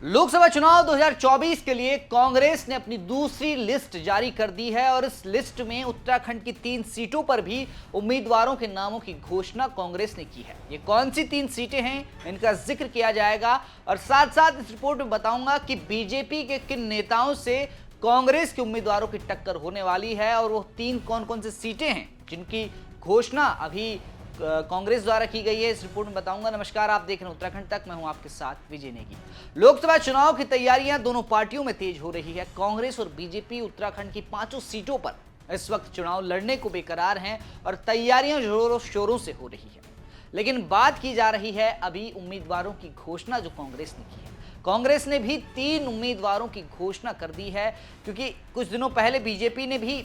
लोकसभा चुनाव 2024 के लिए कांग्रेस ने अपनी दूसरी लिस्ट जारी कर दी है और इस लिस्ट में उत्तराखंड की 3 सीटों पर भी उम्मीदवारों के नामों की घोषणा कांग्रेस ने की है। ये कौन सी 3 सीटें हैं, इनका जिक्र किया जाएगा और साथ साथ इस रिपोर्ट में बताऊंगा कि बीजेपी के किन नेताओं से कांग्रेस के उम्मीदवारों की टक्कर होने वाली है और वो 3 कौन कौन सी सीटें हैं जिनकी घोषणा अभी कांग्रेस द्वारा की गई है। इस रिपोर्ट में बताऊंगा। नमस्कार, आप देख रहे हैं उत्तराखंड तक, मैं हूं आपके साथ विजय नेगी। लोकसभा चुनाव की तैयारियां दोनों पार्टियों में तेज हो रही है। कांग्रेस और बीजेपी उत्तराखंड की 5 सीटों पर इस वक्त चुनाव लड़ने को बेकरार हैं और तैयारियां जोरों शोरों से हो रही है। लेकिन बात की जा रही है अभी उम्मीदवारों की घोषणा जो कांग्रेस ने की है। कांग्रेस ने भी 3 उम्मीदवारों की घोषणा कर दी है, क्योंकि कुछ दिनों पहले बीजेपी ने भी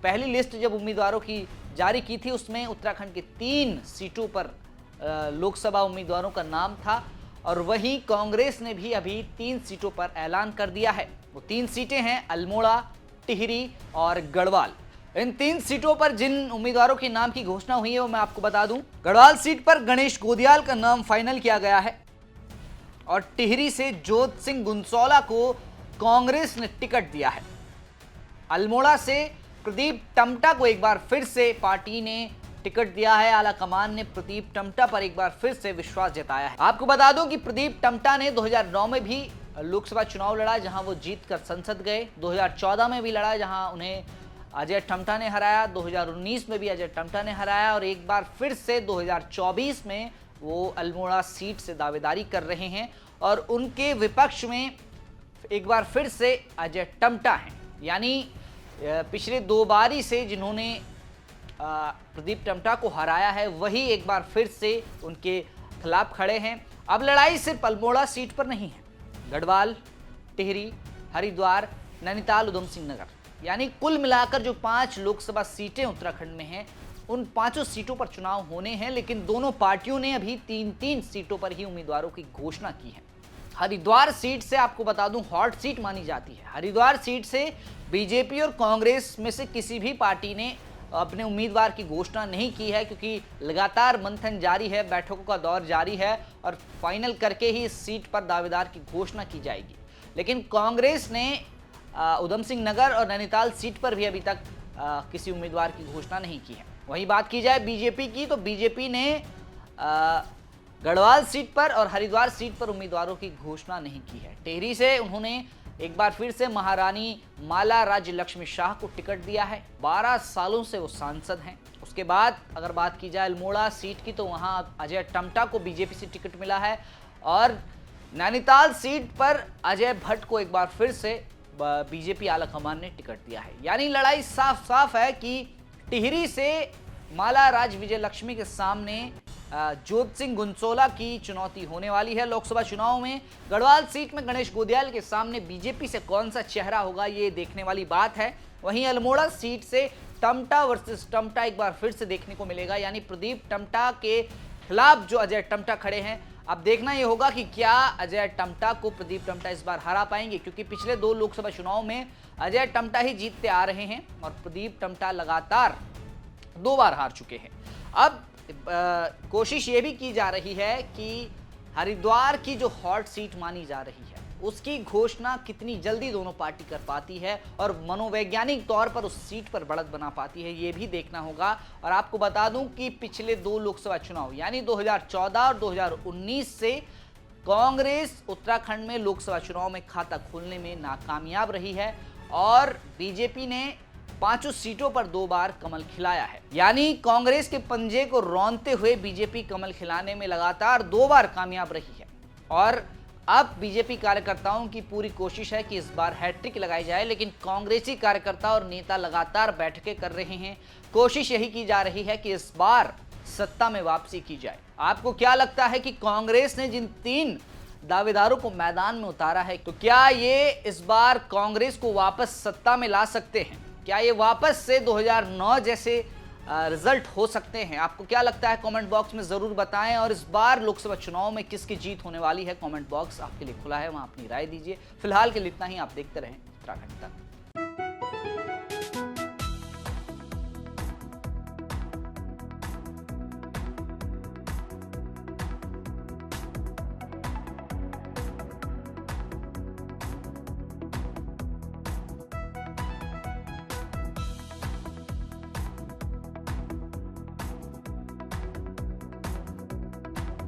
पहली लिस्ट जब उम्मीदवारों की जारी की थी उसमें उत्तराखंड की 3 सीटों पर लोकसभा उम्मीदवारों का नाम था और वहीं कांग्रेस ने भी अभी 3 सीटों पर ऐलान कर दिया है। वो 3 सीटें हैं अल्मोड़ा, टिहरी और गढ़वाल। इन 3 सीटों पर जिन उम्मीदवारों के नाम की घोषणा हुई है वो मैं आपको बता दूं। गढ़वाल सीट पर गणेश गोदियाल का नाम फाइनल किया गया है और टिहरी से जोत सिंह गुंसौला को कांग्रेस ने टिकट दिया है। अल्मोड़ा से प्रदीप टम्टा को एक बार फिर से पार्टी ने टिकट दिया है। आला कमान ने प्रदीप टम्टा पर एक बार फिर से विश्वास जताया है। आपको बता दूं कि प्रदीप टम्टा ने 2009 में भी लोकसभा चुनाव लड़ा जहां वो जीतकर संसद गए। 2014 में भी लड़ा जहां उन्हें अजय टम्टा ने हराया। 2019 में भी अजय टम्टा ने हराया और एक बार फिर से 2024 में वो अल्मोड़ा सीट से दावेदारी कर रहे हैं और उनके विपक्ष में एक बार फिर से अजय टम्टा हैं। यानी पिछले 2 बारी से जिन्होंने प्रदीप टम्टा को हराया है वही एक बार फिर से उनके खिलाफ खड़े हैं। अब लड़ाई सिर्फ अल्मोड़ा सीट पर नहीं है, गढ़वाल, टिहरी, हरिद्वार, नैनीताल, उधम सिंह नगर, यानी कुल मिलाकर जो 5 लोकसभा सीटें उत्तराखंड में हैं उन 5 सीटों पर चुनाव होने हैं। लेकिन दोनों पार्टियों ने अभी 3-3 सीटों पर ही उम्मीदवारों की घोषणा की है। हरिद्वार सीट से आपको बता दूं हॉट सीट मानी जाती है। हरिद्वार सीट से बीजेपी और कांग्रेस में से किसी भी पार्टी ने अपने उम्मीदवार की घोषणा नहीं की है, क्योंकि लगातार मंथन जारी है, बैठकों का दौर जारी है और फाइनल करके ही इस सीट पर दावेदार की घोषणा की जाएगी। लेकिन कांग्रेस ने उधम सिंह नगर और नैनीताल सीट पर भी अभी तक किसी उम्मीदवार की घोषणा नहीं की है। वहीं बात की जाए बीजेपी की, तो बीजेपी ने गढ़वाल सीट पर और हरिद्वार सीट पर उम्मीदवारों की घोषणा नहीं की है। टिहरी से उन्होंने एक बार फिर से महारानी माला राज्य लक्ष्मी शाह को टिकट दिया है। 12 सालों से वो सांसद हैं। उसके बाद अगर बात की जाए अल्मोड़ा सीट की, तो वहां अजय टम्टा को बीजेपी से टिकट मिला है और नैनीताल सीट पर अजय भट्ट को एक बार फिर से बीजेपी आलाकमान ने टिकट दिया है। यानी लड़ाई साफ साफ है कि टिहरी से माला राज विजय लक्ष्मी के सामने जोत सिंह गुंसौला की चुनौती होने वाली है लोकसभा चुनाव में। गढ़वाल सीट में गणेश गोदियाल के सामने बीजेपी से कौन सा चेहरा होगा ये देखने वाली बात है। वहीं अल्मोड़ा सीट से टम्टा वर्सेस टम्टा एक बार फिर से देखने को मिलेगा, यानी प्रदीप टम्टा के खिलाफ जो अजय टम्टा खड़े हैं। अब देखना यह होगा कि क्या अजय टम्टा को प्रदीप टम्टा इस बार हरा पाएंगे, क्योंकि पिछले 2 लोकसभा चुनाव में अजय टम्टा ही जीतते आ रहे हैं और प्रदीप टम्टा लगातार 2 बार हार चुके हैं। अब कोशिश ये भी की जा रही है कि हरिद्वार की जो हॉट सीट मानी जा रही है उसकी घोषणा कितनी जल्दी दोनों पार्टी कर पाती है और मनोवैज्ञानिक तौर पर उस सीट पर बढ़त बना पाती है, ये भी देखना होगा। और आपको बता दूं कि पिछले 2 लोकसभा चुनाव यानी 2014 और 2019 से कांग्रेस उत्तराखंड में लोकसभा चुनाव में खाता खोलने में नाकामयाब रही है और बीजेपी ने 5 सीटों पर 2 बार कमल खिलाया है। यानी कांग्रेस के पंजे को रौंदते हुए बीजेपी कमल खिलाने में लगातार 2 बार कामयाब रही है और अब बीजेपी कार्यकर्ताओं की पूरी कोशिश है कि इस बार हैट्रिक लगाई जाए। लेकिन कांग्रेसी कार्यकर्ता और नेता लगातार बैठकें कर रहे हैं। कोशिश यही की जा रही है कि इस बार सत्ता में वापसी की जाए। आपको क्या लगता है कि कांग्रेस ने जिन 3 दावेदारों को मैदान में उतारा है, तो क्या ये इस बार कांग्रेस को वापस सत्ता में ला सकते हैं? क्या ये वापस से 2009 जैसे रिजल्ट हो सकते हैं? आपको क्या लगता है कमेंट बॉक्स में जरूर बताएं और इस बार लोकसभा चुनाव में किसकी जीत होने वाली है कमेंट बॉक्स आपके लिए खुला है, वहां अपनी राय दीजिए। फिलहाल के लिए इतना ही। आप देखते रहें उत्तराखंड तक।